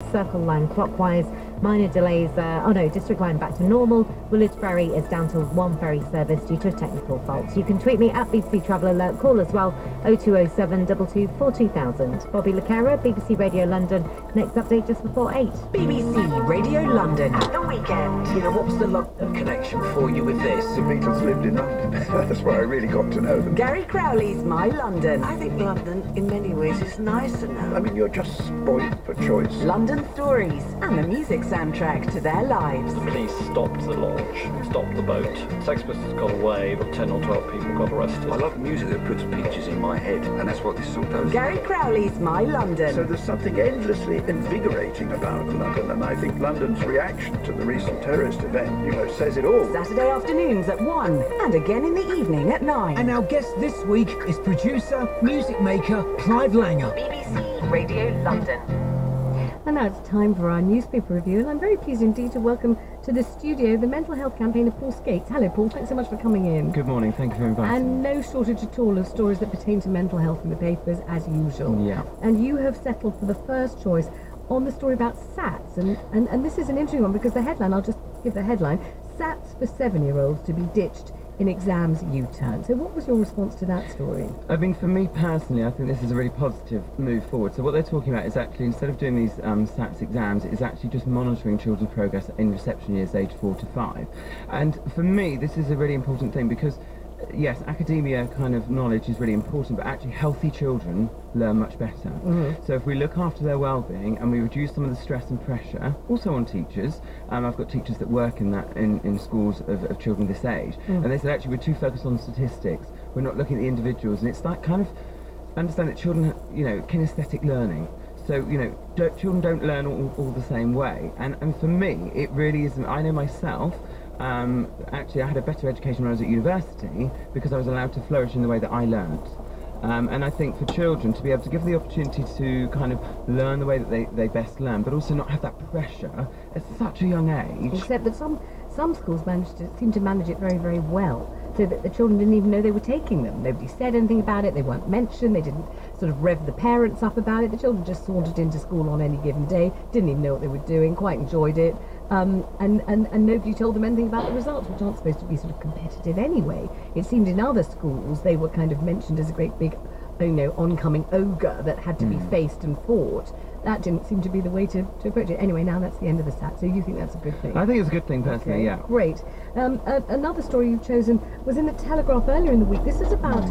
Circle line clockwise, minor delays, district line back to normal. Woolwich Ferry is down to one ferry service due to a technical fault. You can tweet me at BBC Travel Alert, call as well, 0207 22 4000. Bobby Lacara, BBC Radio London, next update just before 8. BBC Radio London at the weekend. You know, what's the London connection for you with this? The Beatles lived in London. That's where I really got to know them. Gary Crowley's My London. I think London, in many ways, is nicer now. I mean, you're just spoiled for choice. London stories and the music soundtrack to their lives. The police stopped the launch, stopped the boat. Sex Pistols got away, but 10 or 12 people got arrested. I love music that puts pictures in my head, and that's what this song does. Gary Crowley's My London. So there's something endlessly invigorating about London, and I think London's reaction to the recent terrorist event, says it all. Saturday afternoons at 1 and again in the evening at 9. And our guest this week is producer, music maker, Clive Langer. BBC Radio London. And now it's time for our newspaper review, and I'm very pleased indeed to welcome to the studio the mental health campaigner Paul Skates. Hello Paul, thanks so much for coming in. Good morning, thank you for inviting me. And no shortage at all of stories that pertain to mental health in the papers as usual. Yeah. And you have settled for the first choice on the story about SATs, and this is an interesting one because the headline, I'll just give the headline, SATs for 7-year-olds to be ditched in exams U-turn. So what was your response to that story? I mean, for me personally, I think this is a really positive move forward. So what they're talking about is actually, instead of doing these SATs exams, it is actually just monitoring children's progress in reception years age 4 to 5. And for me, this is a really important thing because yes, academia kind of knowledge is really important, but actually healthy children learn much better. So if we look after their well-being and we reduce some of the stress and pressure, also on teachers, I've got teachers that work in schools of children this age, and they said actually we're too focused on statistics, we're not looking at the individuals, and it's like kind of understand that children, kinesthetic learning. So, children don't learn all the same way, and for me, it really isn't. I know myself, actually I had a better education when I was at university because I was allowed to flourish in the way that I learnt. And I think for children to be able to give the opportunity to kind of learn the way that they best learn, but also not have that pressure at such a young age. Except that some schools seem to manage it very, very well, so that the children didn't even know they were taking them. Nobody said anything about it, they weren't mentioned, they didn't sort of rev the parents up about it. The children just sauntered into school on any given day, didn't even know what they were doing, quite enjoyed it. And nobody told them anything about the results, which aren't supposed to be sort of competitive anyway. It seemed in other schools they were kind of mentioned as a great big, oncoming ogre that had to be faced and fought. That didn't seem to be the way to approach it. Anyway, now that's the end of the SAT, so you think that's a good thing? I think it's a good thing, personally, okay, yeah. Great. Another story you've chosen was in the Telegraph earlier in the week. This is about